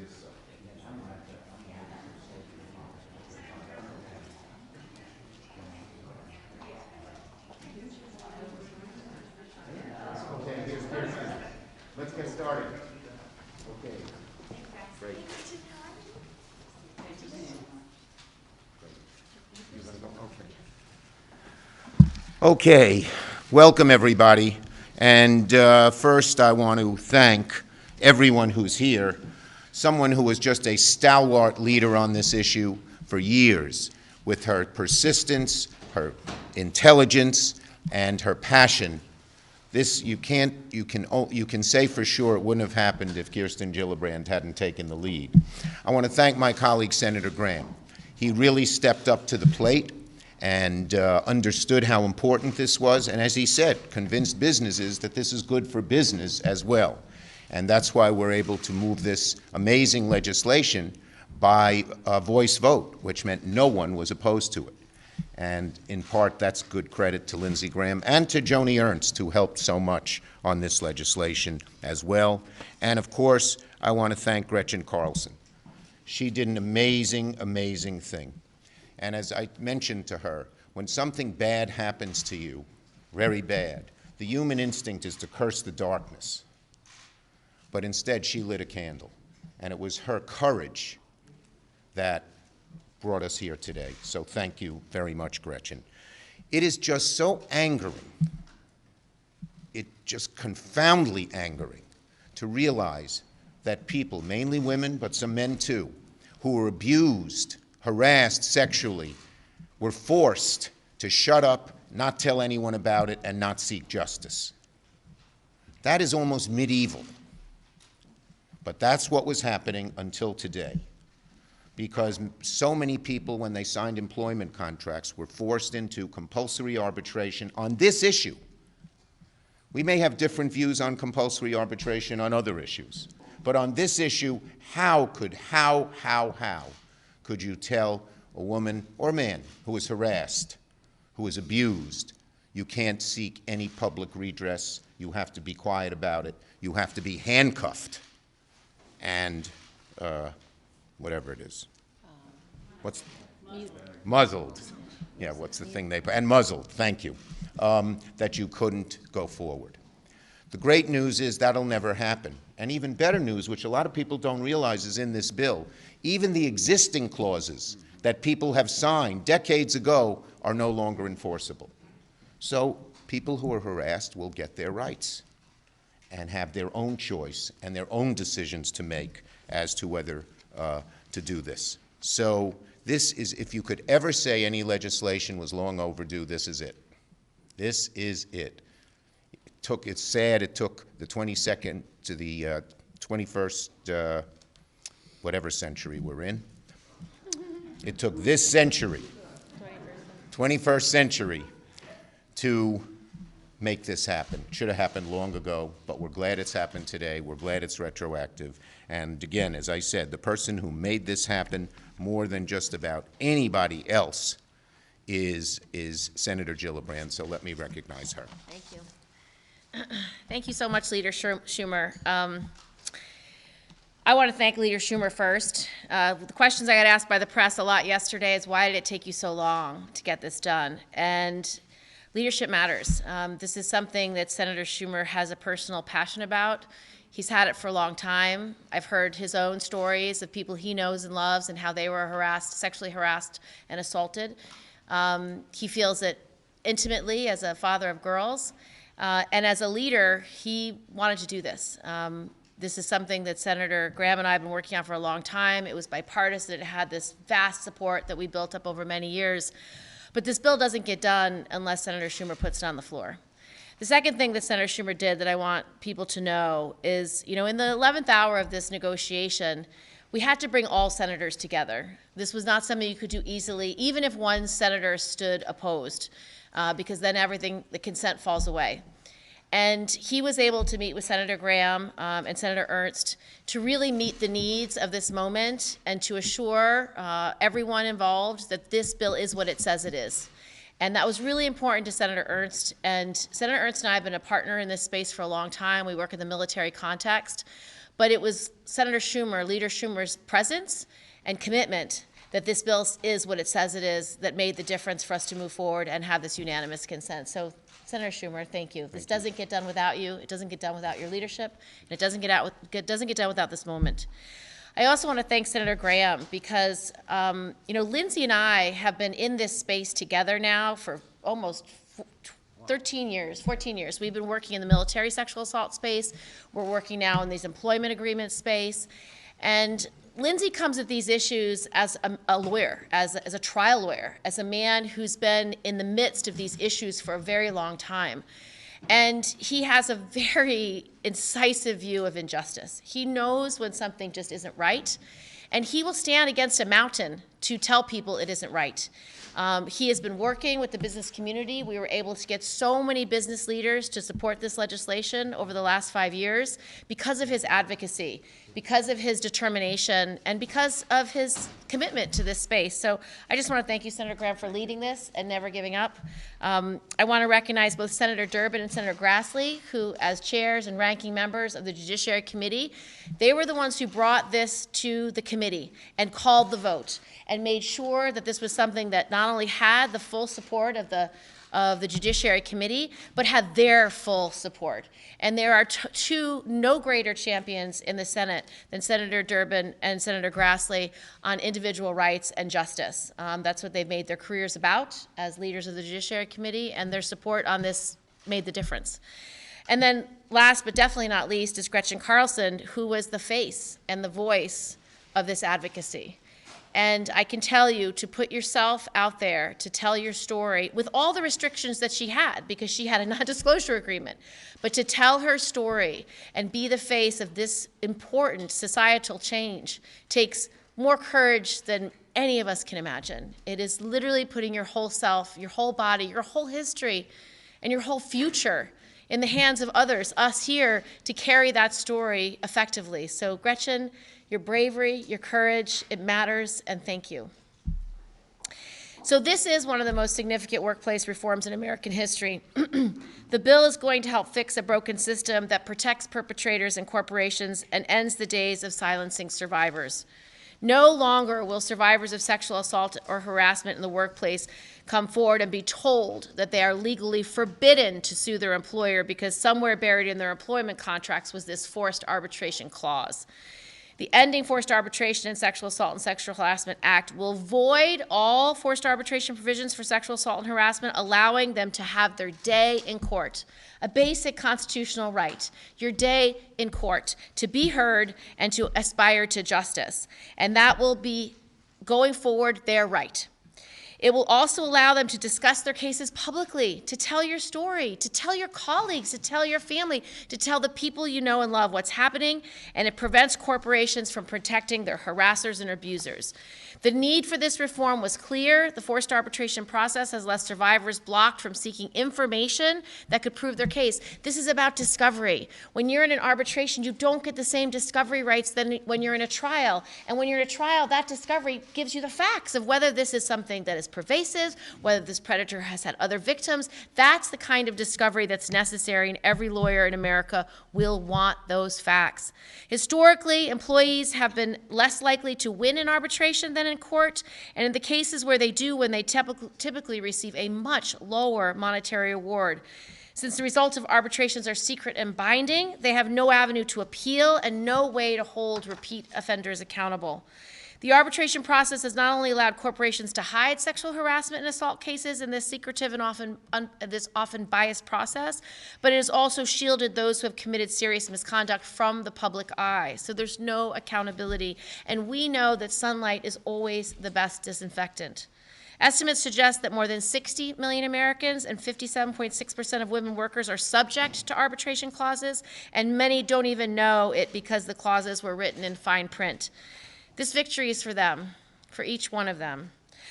Okay, here's Kirsten. Let's get started. Okay. Great. Okay, welcome everybody. And first I want to thank everyone who's here, someone who was just a stalwart leader on this issue for years, with her persistence, her intelligence, and her passion. This, you can say for sure it wouldn't have happened if Kirsten Gillibrand hadn't taken the lead. I want to thank my colleague, Senator Graham. He really stepped up to the plate and understood how important this was, and as he said, convinced businesses that this is good for business as well. And that's why we're able to move this amazing legislation by a voice vote, which meant no one was opposed to it. And in part, that's good credit to Lindsey Graham and to Joni Ernst, who helped so much on this legislation as well. And of course, I want to thank Gretchen Carlson. She did an amazing, amazing thing. And as I mentioned to her, when something bad happens to you, very bad, the human instinct is to curse the darkness. But instead, she lit a candle. And it was her courage that brought us here today. So thank you very much, Gretchen. It is just so angering, it just confoundly angering, to realize that people, mainly women, but some men too, who were abused, harassed sexually, were forced to shut up, not tell anyone about it, and not seek justice. That is almost medieval. But that's what was happening until today, because so many people, when they signed employment contracts, were forced into compulsory arbitration on this issue. We may have different views on compulsory arbitration on other issues, but on this issue, how could you tell a woman or man who is harassed, who is abused, you can't seek any public redress, you have to be quiet about it, you have to be handcuffed, and whatever it is. What's muzzled? Yeah, what's the thing they put? And muzzled, thank you, that you couldn't go forward. The great news is that'll never happen. And even better news, which a lot of people don't realize is in this bill, even the existing clauses that people have signed decades ago are no longer enforceable. So people who are harassed will get their rights and have their own choice and their own decisions to make as to whether to do this. So this is, if you could ever say any legislation was long overdue, this is it. This is it. It's sad it took the 22nd to the 21st, whatever century we're in. It took this century, 21st century, to make this happen. It should have happened long ago, but we're glad it's happened today. We're glad it's retroactive. And again, as I said, the person who made this happen more than just about anybody else is Senator Gillibrand, so let me recognize her. Thank you. Thank you so much, Leader Schumer. I want to thank Leader Schumer first. The questions I got asked by the press a lot yesterday is, why did it take you so long to get this done? And leadership matters. This is something that Senator Schumer has a personal passion about. He's had it for a long time. I've heard his own stories of people he knows and loves and how they were harassed, sexually harassed and assaulted. He feels it intimately as a father of girls. And as a leader, he wanted to do this. This is something that Senator Graham and I have been working on for a long time. It was bipartisan. It had this vast support that we built up over many years. But this bill doesn't get done unless Senator Schumer puts it on the floor. The second thing that Senator Schumer did that I want people to know is, you know, in the 11th hour of this negotiation, we had to bring all senators together. This was not something you could do easily, even if one senator stood opposed, because then everything, the consent falls away. And he was able to meet with Senator Graham and Senator Ernst to really meet the needs of this moment and to assure everyone involved that this bill is what it says it is. And that was really important to Senator Ernst. And Senator Ernst and I have been a partner in this space for a long time. We work in the military context. But it was Senator Schumer, Leader Schumer's presence and commitment that this bill is what it says it is that made the difference for us to move forward and have this unanimous consent. So, Senator Schumer, thank you. This doesn't get done without you. It doesn't get done without your leadership, and it doesn't get done without this moment. I also want to thank Senator Graham because, Lindsay and I have been in this space together now for almost 14 years. We've been working in the military sexual assault space. We're working now in these employment agreement space. And Lindsay comes at these issues as a lawyer, as a trial lawyer, as a man who's been in the midst of these issues for a very long time. And he has a very incisive view of injustice. He knows when something just isn't right, and he will stand against a mountain to tell people it isn't right. He has been working with the business community. We were able to get so many business leaders to support this legislation over the last 5 years because of his advocacy, because of his determination, and because of his commitment to this space. So I just want to thank you, Senator Graham, for leading this and never giving up. I want to recognize both Senator Durbin and Senator Grassley, who, as chairs and ranking members of the Judiciary Committee, they were the ones who brought this to the committee and called the vote and made sure that this was something that not only had the full support of the Judiciary Committee, but had their full support. And there are two no greater champions in the Senate than Senator Durbin and Senator Grassley on individual rights and justice. That's what they've made their careers about as leaders of the Judiciary Committee, and their support on this made the difference. And then last but definitely not least is Gretchen Carlson, who was the face and the voice of this advocacy. And I can tell you to put yourself out there to tell your story with all the restrictions that she had, because she had a non-disclosure agreement, but to tell her story and be the face of this important societal change takes more courage than any of us can imagine. It is literally putting your whole self, your whole body, your whole history, and your whole future in the hands of others, us here, to carry that story effectively. So Gretchen, your bravery, your courage, it matters, and thank you. So this is one of the most significant workplace reforms in American history. The bill is going to help fix a broken system that protects perpetrators and corporations and ends the days of silencing survivors. No longer will survivors of sexual assault or harassment in the workplace come forward and be told that they are legally forbidden to sue their employer because somewhere buried in their employment contracts was this forced arbitration clause. The Ending Forced Arbitration in Sexual Assault and Sexual Harassment Act will void all forced arbitration provisions for sexual assault and harassment, allowing them to have their day in court, a basic constitutional right, your day in court, to be heard and to aspire to justice. And that will be, going forward, their right. It will also allow them to discuss their cases publicly, to tell your story, to tell your colleagues, to tell your family, to tell the people you know and love what's happening, and it prevents corporations from protecting their harassers and abusers. The need for this reform was clear. The forced arbitration process has left survivors blocked from seeking information that could prove their case. This is about discovery. When you're in an arbitration, you don't get the same discovery rights than when you're in a trial. And when you're in a trial, that discovery gives you the facts of whether this is something that is pervasive, whether this predator has had other victims. That's the kind of discovery that's necessary, and every lawyer in America will want those facts. Historically, employees have been less likely to win in arbitration than in court, and in the cases where they do win, they typically receive a much lower monetary award. Since the results of arbitrations are secret and binding, they have no avenue to appeal and no way to hold repeat offenders accountable. The arbitration process has not only allowed corporations to hide sexual harassment and assault cases in this secretive and often biased process, but it has also shielded those who have committed serious misconduct from the public eye. So there's no accountability, and we know that sunlight is always the best disinfectant. Estimates suggest that more than 60 million Americans and 57.6% of women workers are subject to arbitration clauses, and many don't even know it because the clauses were written in fine print. This victory is for them, for each one of them.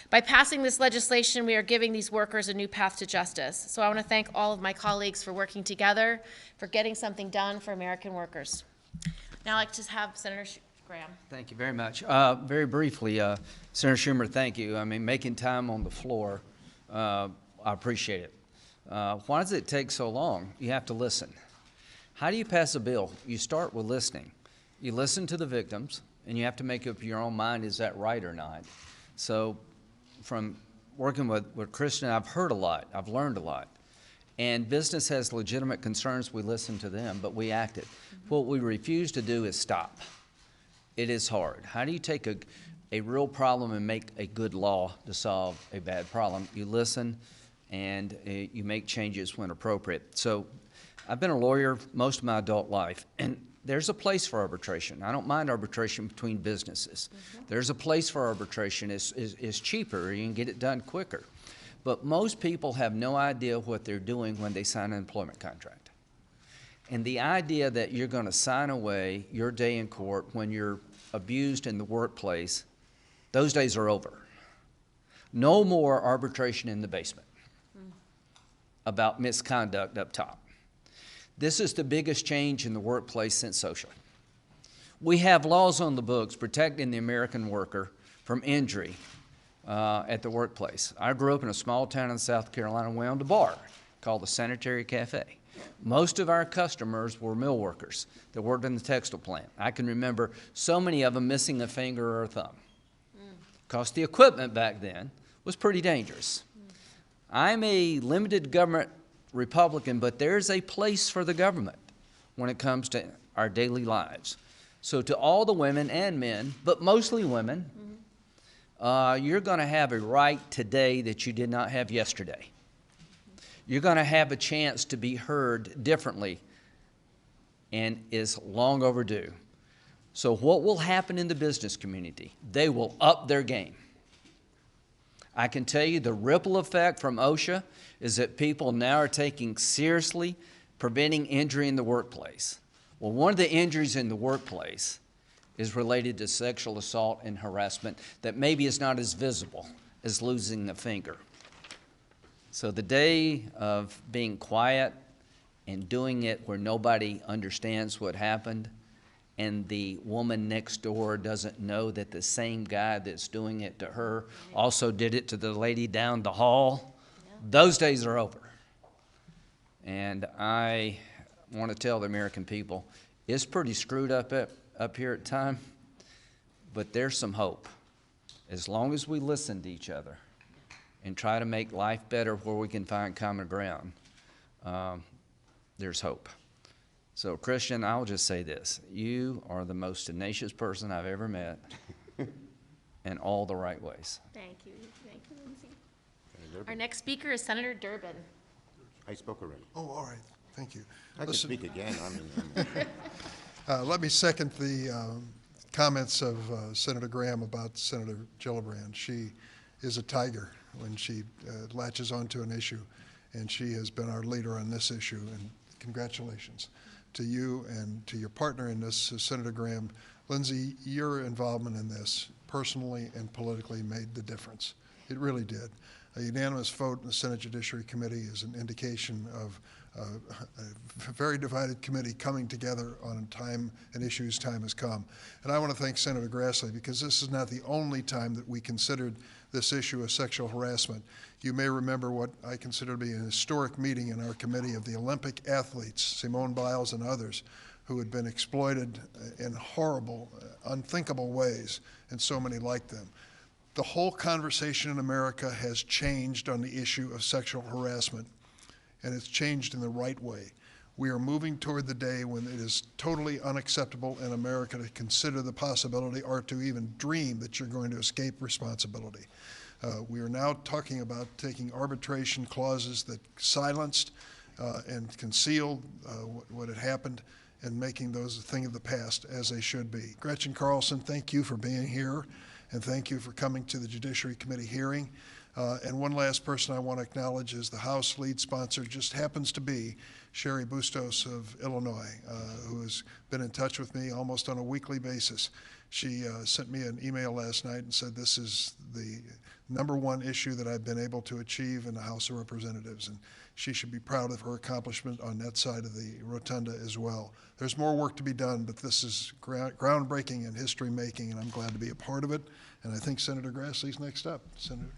By passing this legislation, we are giving these workers a new path to justice. So I want to thank all of my colleagues for working together, for getting something done for American workers. Now I'd like to have Senator Graham. Thank you very much. Very briefly, Senator Schumer, thank you. I mean, making time on the floor, I appreciate it. Why does it take so long? You have to listen. How do you pass a bill? You start with listening. You listen to the victims, and you have to make up your own mind, is that right or not? So from working with Kirsten, I've heard a lot. I've learned a lot. And business has legitimate concerns. We listen to them, but we acted. What we refuse to do is stop. It is hard. How do you take a real problem and make a good law to solve a bad problem? You listen, and you make changes when appropriate. So I've been a lawyer most of my adult life, and there's a place for arbitration. I don't mind arbitration between businesses. There's a place for arbitration. It's cheaper. You can get it done quicker. But most people have no idea what they're doing when they sign an employment contract. And the idea that you're going to sign away your day in court when you're abused in the workplace, those days are over. No more arbitration in the basement about misconduct up top. This is the biggest change in the workplace since OSHA. We have laws on the books protecting the American worker from injury at the workplace. I grew up in a small town in South Carolina. We owned a bar called the Sanitary Cafe. Most of our customers were mill workers that worked in the textile plant. I can remember so many of them missing a finger or a thumb because the equipment back then was pretty dangerous. I'm a limited government Republican, but there's a place for the government when it comes to our daily lives. So to all the women and men, but mostly women, you're going to have a right today that you did not have yesterday. You're going to have a chance to be heard differently, and is long overdue. So what will happen in the business community? They will up their game. I can tell you the ripple effect from OSHA is that people now are taking seriously preventing injury in the workplace. Well, one of the injuries in the workplace is related to sexual assault and harassment that maybe is not as visible as losing a finger. So the day of being quiet and doing it where nobody understands what happened and the woman next door doesn't know that the same guy that's doing it to her also did it to the lady down the hall, those days are over. And I want to tell the American people, it's pretty screwed up here at times, but there's some hope. As long as we listen to each other and try to make life better where we can find common ground, there's hope. So, Christian, I'll just say this. You are the most tenacious person I've ever met in all the right ways. Thank you. Thank you, Lindsay. Our next speaker is Senator Durbin. I spoke already. Oh, all right. Thank you. I can speak again. Let me second the comments of Senator Graham about Senator Gillibrand. She is a tiger when she latches onto an issue, and she has been our leader on this issue, and congratulations to you and to your partner in this, Senator Graham. Lindsay, your involvement in this personally and politically made the difference. It really did. A unanimous vote in the Senate Judiciary Committee is an indication of a very divided committee coming together on time and issues time has come. And I want to thank Senator Grassley, because this is not the only time that we considered this issue of sexual harassment. You may remember what I consider to be an historic meeting in our committee of the Olympic athletes, Simone Biles and others, who had been exploited in horrible, unthinkable ways, and so many like them. The whole conversation in America has changed on the issue of sexual harassment, and it's changed in the right way. We are moving toward the day when it is totally unacceptable in America to consider the possibility or to even dream that you're going to escape responsibility. We are now talking about taking arbitration clauses that silenced and concealed what had happened and making those a thing of the past, as they should be. Gretchen Carlson, thank you for being here, and thank you for coming to the Judiciary Committee hearing. And one last person I want to acknowledge is the House lead sponsor, just happens to be Sherry Bustos of Illinois, who has been in touch with me almost on a weekly basis. She sent me an email last night and said this is the #1 issue that I've been able to achieve in the House of Representatives, and she should be proud of her accomplishment on that side of the rotunda as well. There's more work to be done, but this is groundbreaking and history-making, and I'm glad to be a part of it. And I think Senator Grassley's next up. Senator.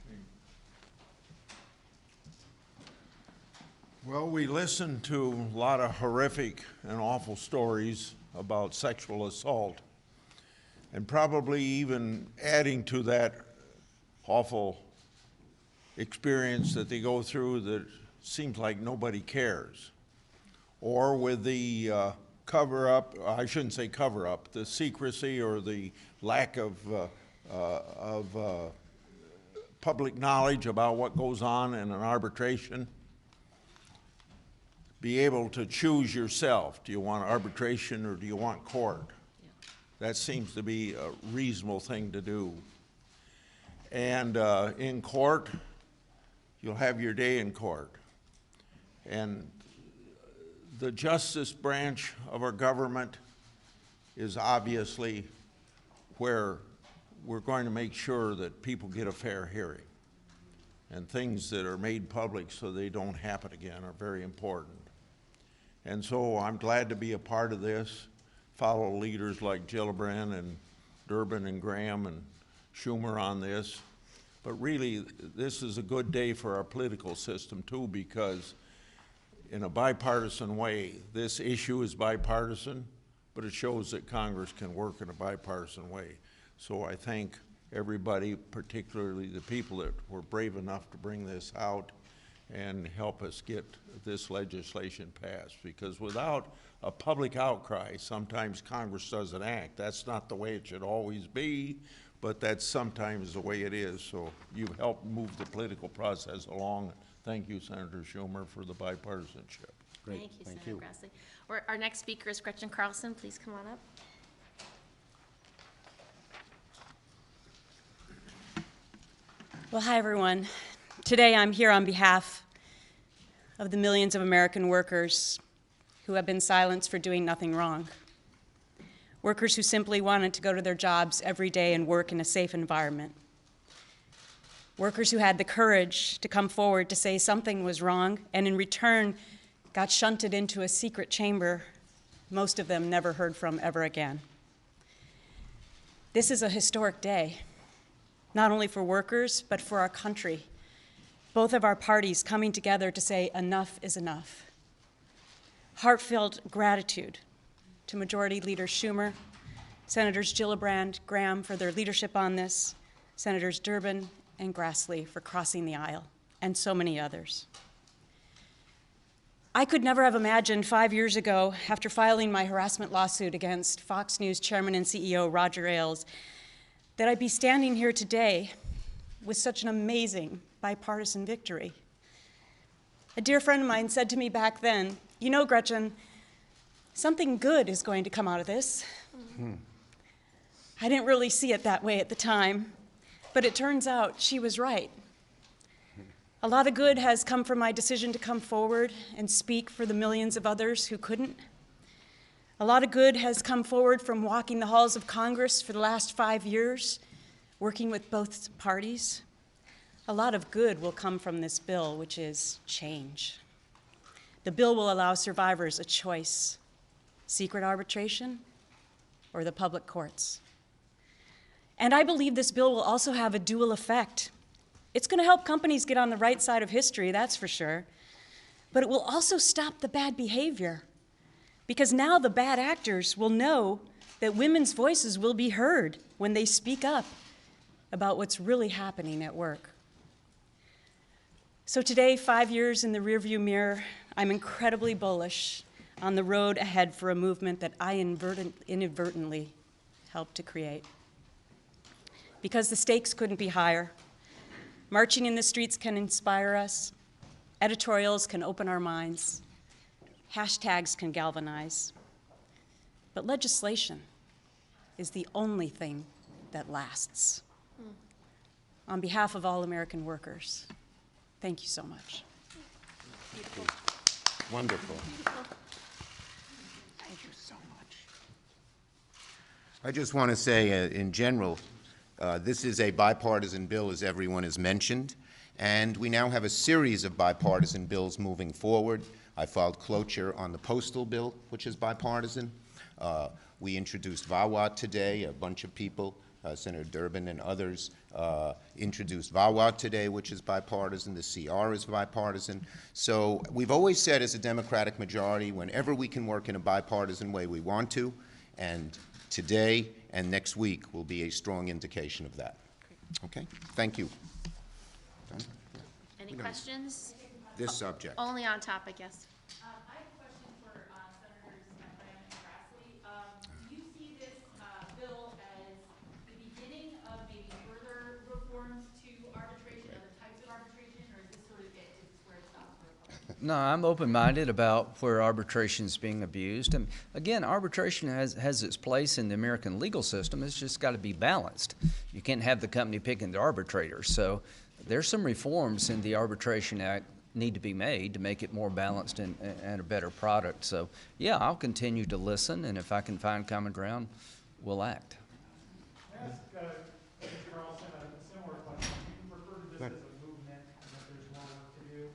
Well, we listened to a lot of horrific and awful stories about sexual assault, and probably even adding to that awful experience that they go through that seems like nobody cares. Or with the cover-up, I shouldn't say cover-up, the secrecy or the lack of public knowledge about what goes on in an arbitration. Be able to choose yourself. Do you want arbitration or do you want court? That seems to be a reasonable thing to do. And in court, you'll have your day in court. And the justice branch of our government is obviously where we're going to make sure that people get a fair hearing. And things that are made public so they don't happen again are very important. And so I'm glad to be a part of this, follow leaders like Gillibrand and Durbin and Graham and Schumer on this. But really, this is a good day for our political system too, because in a bipartisan way, this issue is bipartisan, but it shows that Congress can work in a bipartisan way. So I thank everybody, particularly the people that were brave enough to bring this out and help us get this legislation passed, because without a public outcry, sometimes Congress doesn't act. That's not the way it should always be, but that's sometimes the way it is. So you've helped move the political process along. Thank you, Senator Schumer, for the bipartisanship. Great. Thank you, Senator Grassley. Our next speaker is Gretchen Carlson. Please come on up. Well, hi, everyone. Today I'm here on behalf of the millions of American workers who have been silenced for doing nothing wrong. Workers who simply wanted to go to their jobs every day and work in a safe environment. Workers who had the courage to come forward to say something was wrong and in return got shunted into a secret chamber, most of them never heard from ever again. This is a historic day, not only for workers, but for our country. Both of our parties coming together to say enough is enough. Heartfelt gratitude to Majority Leader Schumer, Senators Gillibrand, Graham for their leadership on this, Senators Durbin and Grassley for crossing the aisle, and so many others. I could never have imagined 5 years ago, after filing my harassment lawsuit against Fox News Chairman and CEO Roger Ailes, that I'd be standing here today with such an amazing bipartisan victory. A dear friend of mine said to me back then, "You know, Gretchen, something good is going to come out of this." I didn't really see it that way at the time, but it turns out she was right. A lot of good has come from my decision to come forward and speak for the millions of others who couldn't. A lot of good has come forward from walking the halls of Congress for the last 5 years, working with both parties. A lot of good will come from this bill, which is change. The bill will allow survivors a choice: secret arbitration or the public courts. And I believe this bill will also have a dual effect. It's going to help companies get on the right side of history, that's for sure, but it will also stop the bad behavior, because now the bad actors will know that women's voices will be heard when they speak up about what's really happening at work. So today, 5 years in the rearview mirror, I'm incredibly bullish on the road ahead for a movement that I inadvertently helped to create. Because the stakes couldn't be higher. Marching in the streets can inspire us. Editorials can open our minds. Hashtags can galvanize. But legislation is the only thing that lasts. On behalf of all American workers, thank you so much. Beautiful. Wonderful. Beautiful. Thank you so much. I just want to say, in general, this is a bipartisan bill, as everyone has mentioned, and we now have a series of bipartisan bills moving forward. I filed cloture on the postal bill, which is bipartisan. We introduced VAWA today, a bunch of people Senator Durbin and others introduced VAWA today, which is bipartisan. The CR is bipartisan. So we've always said as a Democratic majority, whenever we can work in a bipartisan way, we want to. And today and next week will be a strong indication of that. Okay? Thank you. Any questions? This subject. Only on topic, yes. I have a question for Senators Graham and Grassley. Do you see this bill as the beginning of maybe further reforms to arbitration, other types of arbitration, or is this sort of it? Is this where it stops for Republicans? No, I'm open-minded about where arbitration is being abused. And again, arbitration has its place in the American legal system. It's just got to be balanced. You can't have the company picking the arbitrator. So there's some reforms in the Arbitration Act need to be made to make it more balanced and a better product. So yeah, I'll continue to listen, and if I can find common ground, we'll act. Can I ask Gretchen Carlson a similar question? You refer to this as a movement and that there's more work to do.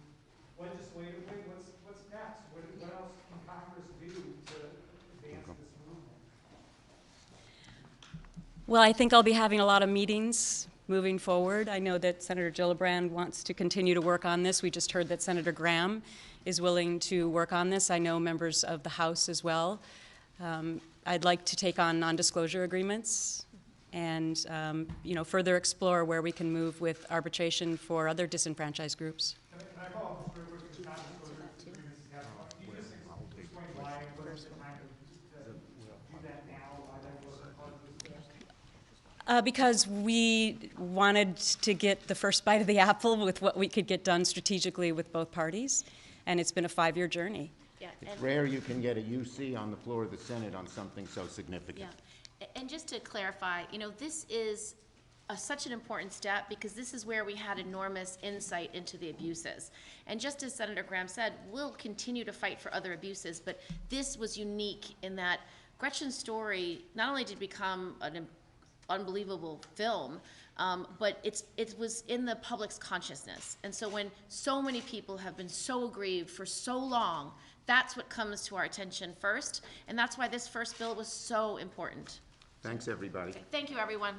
Legislatively, what's next? What else can Congress do to advance this movement? Well, I think I'll be having a lot of meetings moving forward. I know that Senator Gillibrand wants to continue to work on this. We just heard that Senator Graham is willing to work on this. I know members of the House as well. I'd like to take on non-disclosure agreements and further explore where we can move with arbitration for other disenfranchised groups. Can I follow up just real quick with non-disclosure agreements? Can you just explain why, what is the time to do that now, why that wasn't part of this bill? Because we wanted to get the first bite of the apple with what we could get done strategically with both parties, and it's been a 5-year journey. Yeah, It's rare you can get a UC on the floor of the Senate on something so significant. yeah. And just to clarify, this is such an important step because this is where we had enormous insight into the abuses. And just as Senator Graham said, we'll continue to fight for other abuses, but this was unique in that Gretchen's story not only did it become an unbelievable film, but it was in the public's consciousness. And so when so many people have been so aggrieved for so long, that's what comes to our attention first, and that's why this first bill was so important. Thanks, everybody. Okay, thank you, everyone.